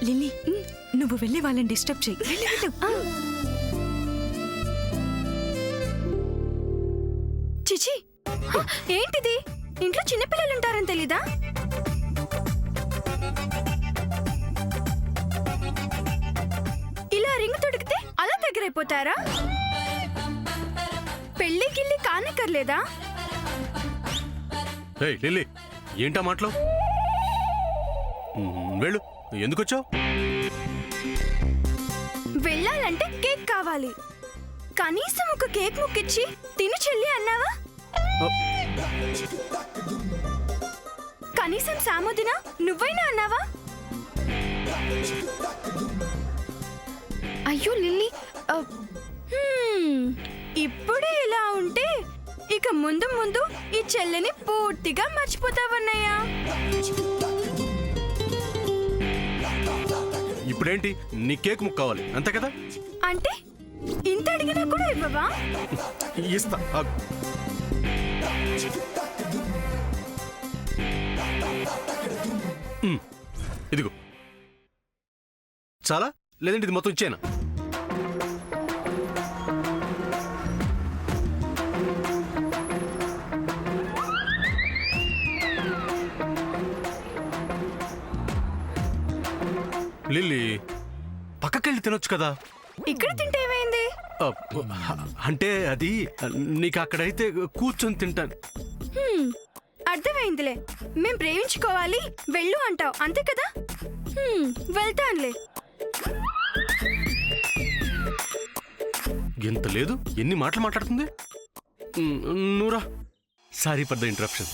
Lily నువ్వు వెళ్ళి వాళ్ళని డిస్టర్బ్ చెయ్యి. చిచి, ఏంటిది? ఇంట్లో చిన్నపిల్లలు ఉంటారని తెలీదా? ఇలా రింగ్ తొడిగితే అలా దగ్గరైపోతారా? పెళ్లి గిల్లి కానక్కర్లేదా? లిల్లీ ఏంటా మాటలు? వెళ్ళు. ఎందుకు వచ్చావు? వెళ్ళాలంటే కేక్ కావాలి. కనీసం ఒక కేక్ ముక్కిచ్చి తిని చెల్లి అన్నావా? కనీసం సామోదిన నువ్వైనా అన్నావా? అయ్యో లిల్లీ, ఇప్పుడే ఇలా ఉంటే ఇక ముందు ముందు ఈ చెల్లిని పూర్తిగా మర్చిపోతావన్నయ్యా. ఇప్పుడేంటి, నీ కేక్ ముక్క కావాలి అంతే కదా? అంటే ఇంత అడిగినా కూడా ఇవ్వవా? ఇస్తా. ఇదిగో. చాలా? లేదంటే ఇది మొత్తం ఇచ్చేనా? లిల్లీ, పక్కకెళ్ళి తినొచ్చు కదా. ఇక్కడ తింటే ఏమైంది? అంటే అది నీకు అక్కడైతే కూర్చొని తింటాను. అర్థమైందిలే. మేం ప్రేమించుకోవాలి వెళ్ళు అంటావు అంతే కదా? వెళ్తానులే. ఎంత లేదు, ఎన్ని మాటలు మాట్లాడుతుంది. నూరా, సారీ ఫర్ ద ఇంటరప్షన్.